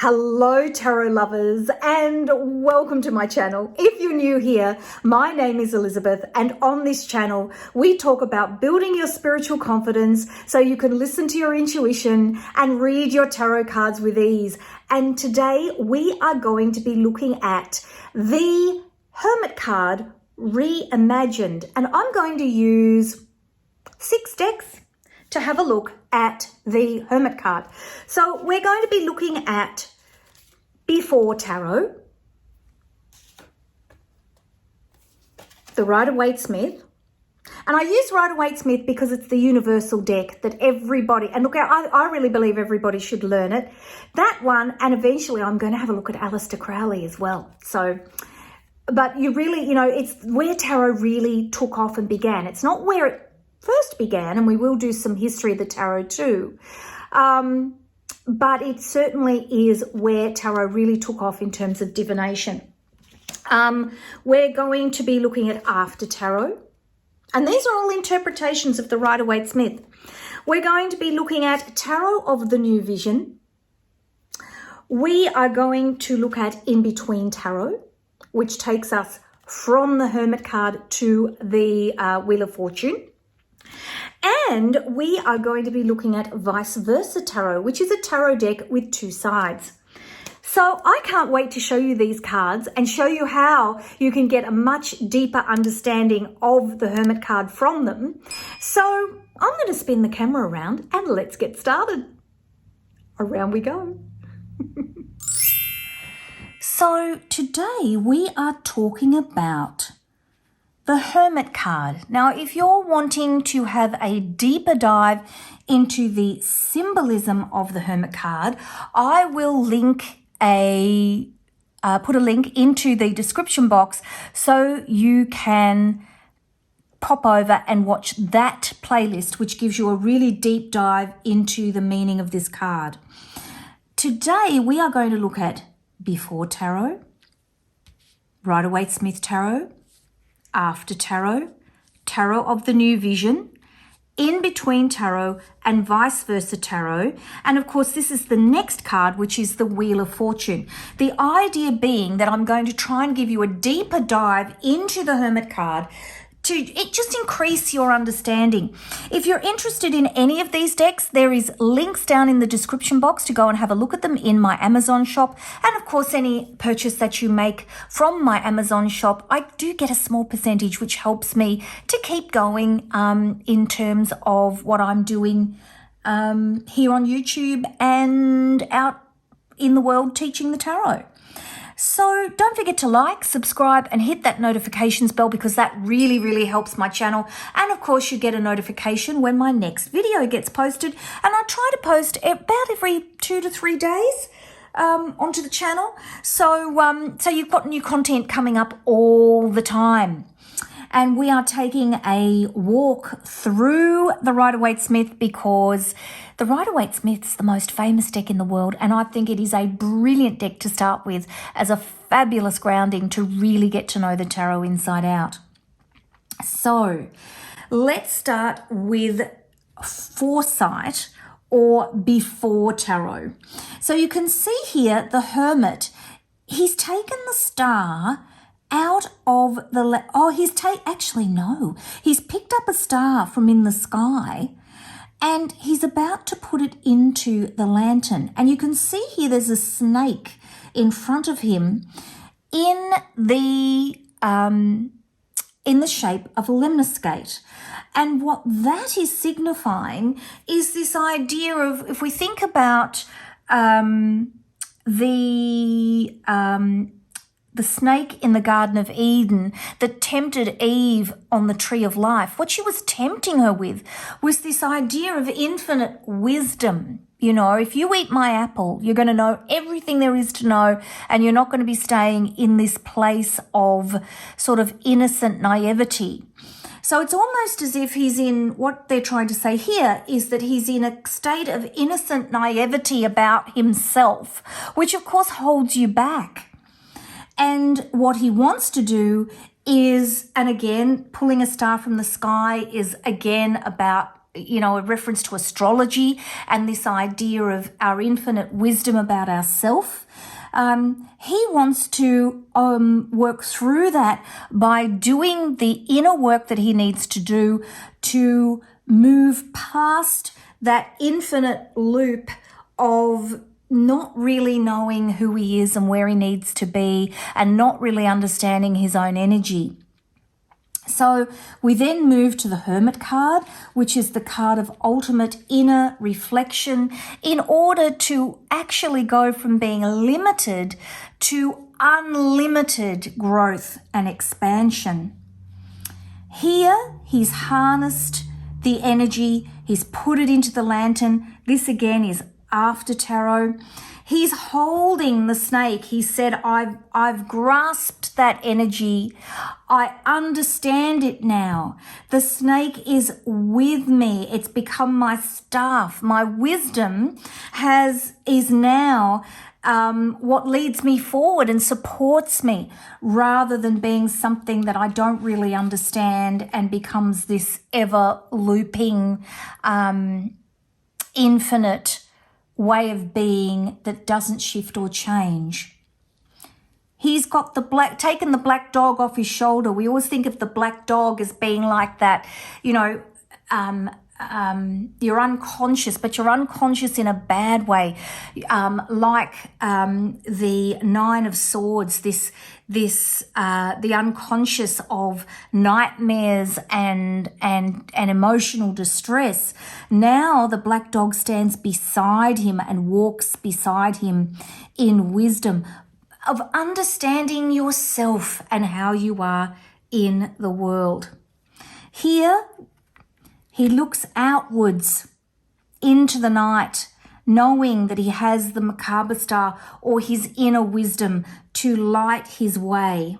Hello tarot lovers and welcome to my channel. If you're new here, my name is Elizabeth and on this channel we talk about building your spiritual confidence so you can listen to your intuition and read your tarot cards with ease. And today we are going to be looking at the Hermit card Reimagined, and I'm going to use 6 decks to have a look at the Hermit card. So we're going to be looking at Before Tarot, the Rider-Waite-Smith, and I use Rider-Waite-Smith because it's the universal deck that everybody, and look, I really believe everybody should learn it. That one, and eventually I'm going to have a look at Aleister Crowley as well. So, but you really, it's where tarot really took off and began. It's not where it first began, and we will do some history of the tarot too, but it certainly is where tarot really took off in terms of divination. We're going to be looking at After Tarot, and these are all interpretations of the Rider-Waite-Smith. We're going to be looking at Tarot of the New Vision. We are going to look at In Between Tarot, which takes us from the Hermit card to the Wheel of Fortune. And we are going to be looking at Vice Versa Tarot, which is a tarot deck with 2 sides. So I can't wait to show you these cards and show you how you can get a much deeper understanding of the Hermit card from them. So I'm going to spin the camera around and let's get started. Around we go. So today we are talking about the Hermit card. Now, if you're wanting to have a deeper dive into the symbolism of the Hermit card, I will link put a link into the description box so you can pop over and watch that playlist, which gives you a really deep dive into the meaning of this card. Today, we are going to look at Before Tarot, Rider-Waite-Smith Tarot, After Tarot, Tarot of the New Vision, In Between Tarot, and Vice Versa Tarot. And of course, this is the next card, which is the Wheel of Fortune. The idea being that I'm going to try and give you a deeper dive into the Hermit card to just increase your understanding. If you're interested in any of these decks, there is links down in the description box to go and have a look at them in my Amazon shop. And of course, any purchase that you make from my Amazon shop, I do get a small percentage, which helps me to keep going in terms of what I'm doing here on YouTube and out in the world teaching the tarot. So don't forget to like, subscribe, and hit that notifications bell because that really, really helps my channel. And of course, you get a notification when my next video gets posted. And I try to post about every 2 to 3 days onto the channel. So you've got new content coming up all the time. And we are taking a walk through the Rider-Waite-Smith because the Rider-Waite-Smith is the most famous deck in the world, and I think it is a brilliant deck to start with as a fabulous grounding to really get to know the tarot inside out. So let's start with Foresight or Before Tarot. So you can see here the Hermit, he's taken the star out of the, he's picked up a star from in the sky and he's about to put it into the lantern. And you can see here there's a snake in front of him in the shape of a lemniscate. And what that is signifying is this idea of, if we think about the snake in the Garden of Eden that tempted Eve on the tree of life, what she was tempting her with was this idea of infinite wisdom. If you eat my apple, you're going to know everything there is to know, and you're not going to be staying in this place of sort of innocent naivety. So it's almost as if he's in, what they're trying to say here is that he's in a state of innocent naivety about himself, which of course holds you back. And what he wants to do is, and again, pulling a star from the sky is again about a reference to astrology and this idea of our infinite wisdom about ourselves. He wants to work through that by doing the inner work that he needs to do to move past that infinite loop of not really knowing who he is and where he needs to be and not really understanding his own energy. So we then move to the Hermit card, which is the card of ultimate inner reflection, in order to actually go from being limited to unlimited growth and expansion. Here, he's harnessed the energy, he's put it into the lantern. This again is after tarot. He's holding the snake. He said, I've grasped that energy. I understand it now. The snake is with me. It's become my staff. My wisdom is now what leads me forward and supports me, rather than being something that I don't really understand and becomes this ever looping, infinite way of being that doesn't shift or change. He's got taken the black dog off his shoulder. We always think of the black dog as being like that, you're unconscious, but you're unconscious in a bad way, like the Nine of Swords, the unconscious of nightmares and emotional distress. Now the black dog stands beside him and walks beside him in wisdom of understanding yourself and how you are in the world. Here, he looks outwards into the night, knowing that he has the Macabre Star or his inner wisdom to light his way.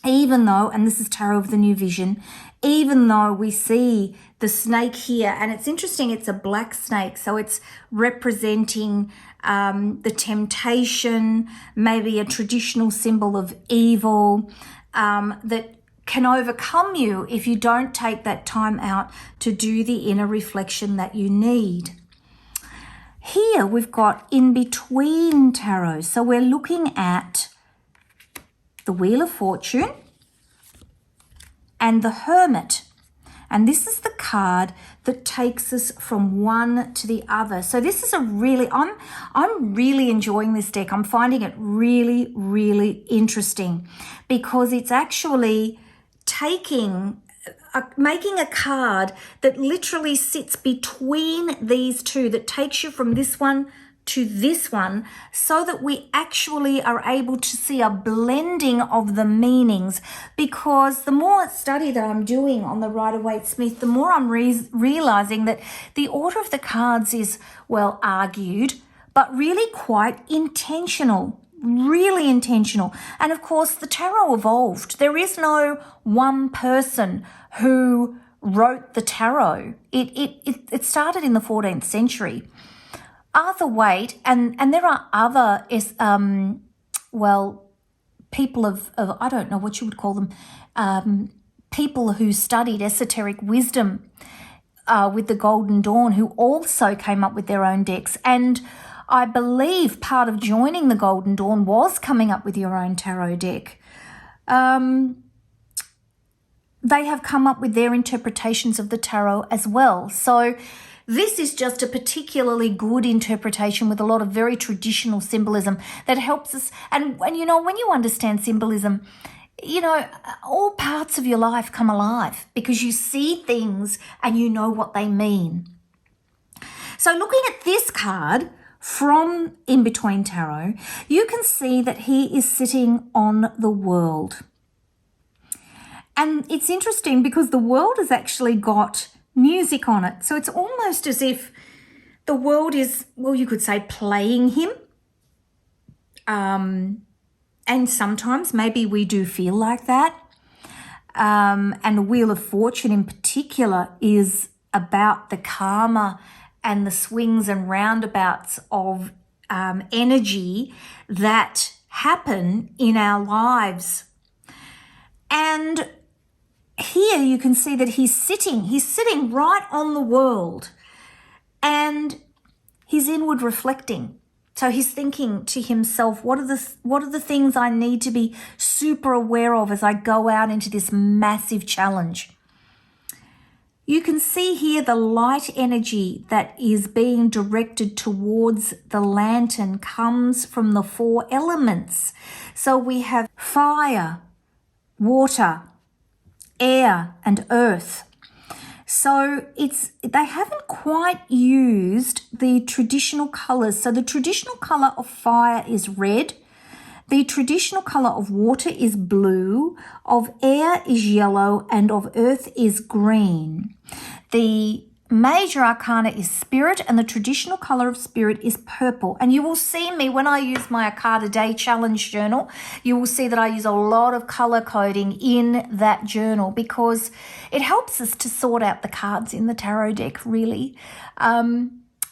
Even though, and this is Tarot of the New Vision, even though we see the snake here, and it's interesting, it's a black snake, so it's representing the temptation, maybe a traditional symbol of evil that can overcome you if you don't take that time out to do the inner reflection that you need. Here we've got in between tarot. So we're looking at the Wheel of Fortune and the Hermit. And this is the card that takes us from one to the other. So this is I'm really enjoying this deck. I'm finding it really, really interesting because it's actually making a card that literally sits between these two, that takes you from this one to this one, so that we actually are able to see a blending of the meanings. Because the more study that I'm doing on the Rider-Waite-Smith, the more I'm realizing that the order of the cards is well argued, but really quite intentional. Really intentional. And of course, the tarot evolved. There is no one person who wrote the tarot. It started in the 14th century. Arthur Waite, and there are other people of I don't know what you would call them, people who studied esoteric wisdom with the Golden Dawn, who also came up with their own decks. And I believe part of joining the Golden Dawn was coming up with your own tarot deck. They have come up with their interpretations of the tarot as well. So this is just a particularly good interpretation with a lot of very traditional symbolism that helps us. And when you understand symbolism, all parts of your life come alive because you see things and you know what they mean. So looking at this card from In Between Tarot, you can see that he is sitting on the world. And it's interesting because the world has actually got music on it. So it's almost as if the world is, well, you could say playing him. And sometimes maybe we do feel like that. And the Wheel of Fortune in particular is about the karma and the swings and roundabouts of energy that happen in our lives. And here you can see that he's sitting right on the world, and he's inward reflecting. So he's thinking to himself, what are the things I need to be super aware of as I go out into this massive challenge? You can see here the light energy that is being directed towards the lantern comes from the 4 elements. So we have fire, water, air, and earth. So they haven't quite used the traditional colors. So the traditional color of fire is red. The traditional color of water is blue, of air is yellow, and of earth is green. The major arcana is spirit, and the traditional color of spirit is purple. And you will see me when I use my Arcana Day Challenge journal, you will see that I use a lot of color coding in that journal because it helps us to sort out the cards in the tarot deck, really.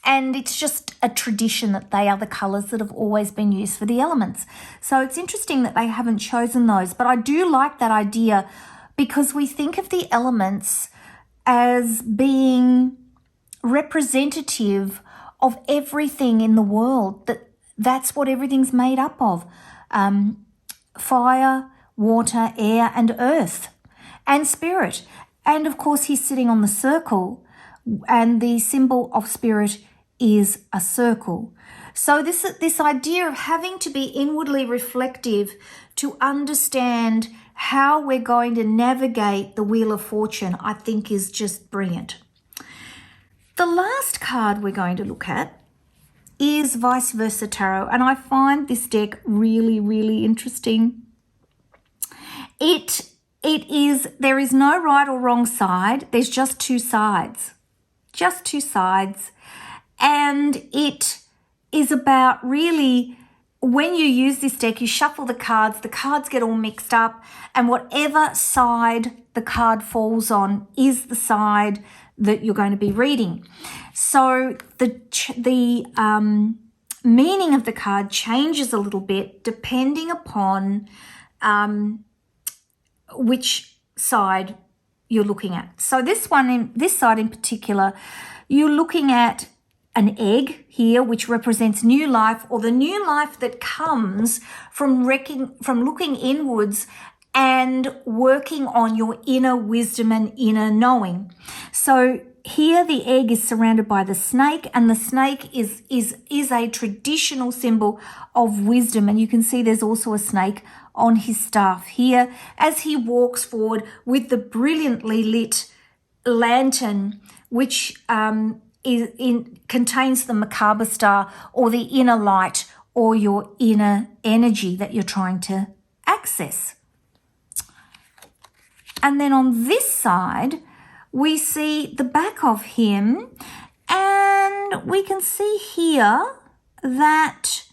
And it's just a tradition that they are the colours that have always been used for the elements. So it's interesting that they haven't chosen those. But I do like that idea because we think of the elements as being representative of everything in the world. That's what everything's made up of. Fire, water, air, and earth, and spirit. And of course, he's sitting on the circle, and the symbol of spirit is a circle. So this idea of having to be inwardly reflective to understand how we're going to navigate the Wheel of Fortune, I think is just brilliant. The last card we're going to look at is Vice Versa Tarot, and I find this deck really, really interesting. There is no right or wrong side. There's just 2 sides. Just 2 sides. And it is about really, when you use this deck, you shuffle the cards get all mixed up, and whatever side the card falls on is the side that you're going to be reading. So the meaning of the card changes a little bit depending upon which side you're looking at. So this side in particular, you're looking at an egg here, which represents new life, or the new life that comes from looking inwards and working on your inner wisdom and inner knowing. So here the egg is surrounded by the snake, and the snake is a traditional symbol of wisdom. And you can see there's also a snake on his staff here as he walks forward with the brilliantly lit lantern, which contains the Macabre star, or the inner light, or your inner energy that you're trying to access. And then on this side, we see the back of him, and we can see here that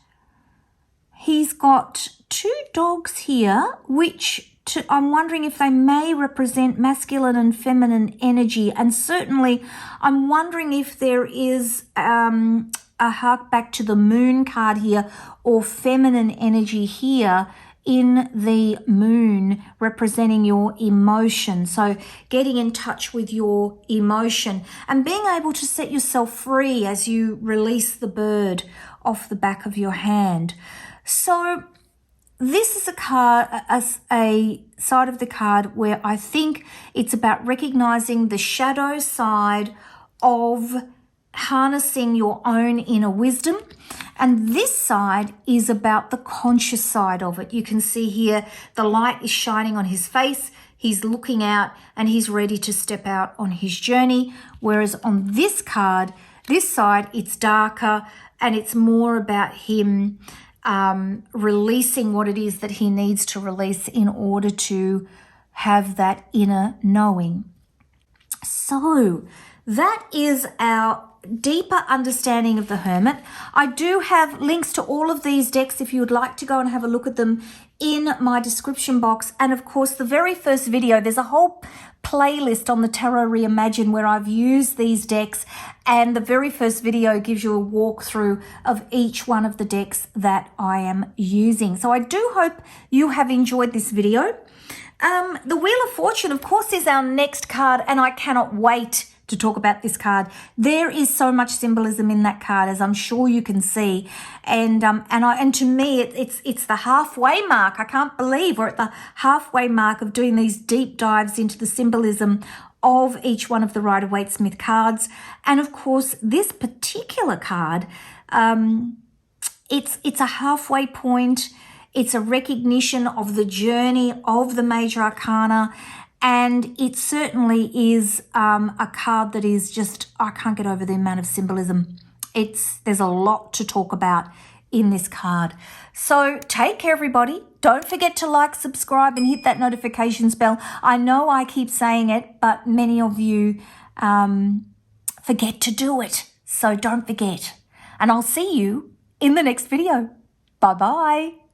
he's got 2 dogs here, which I'm wondering if they may represent masculine and feminine energy. And certainly I'm wondering if there is a hark back to the moon card here, or feminine energy here in the moon representing your emotion. So getting in touch with your emotion and being able to set yourself free as you release the bird off the back of your hand. So this is a side of the card where I think it's about recognizing the shadow side of harnessing your own inner wisdom. And this side is about the conscious side of it. You can see here the light is shining on his face. He's looking out and he's ready to step out on his journey. Whereas on this card, this side, it's darker and it's more about him releasing what it is that he needs to release in order to have that inner knowing. So that is our deeper understanding of the Hermit. I do have links to all of these decks if you would like to go and have a look at them in my description box. And of course, the very first video, there's a whole playlist on the Tarot Reimagined where I've used these decks, and the very first video gives you a walkthrough of each one of the decks that I am using. So I do hope you have enjoyed this video. The Wheel of Fortune, of course, is our next card, and I cannot wait to talk about this card. There is so much symbolism in that card, as I'm sure you can see, and to me, it's the halfway mark. I can't believe we're at the halfway mark of doing these deep dives into the symbolism of each one of the Rider-Waite-Smith cards, and of course, this particular card, it's a halfway point. It's a recognition of the journey of the major arcana, and it certainly is a card that is just, I can't get over the amount of symbolism. There's a lot to talk about in this card. So take care, everybody. Don't forget to like, subscribe, and hit that notifications bell. I know I keep saying it, but many of you forget to do it. So don't forget. And I'll see you in the next video. Bye-bye.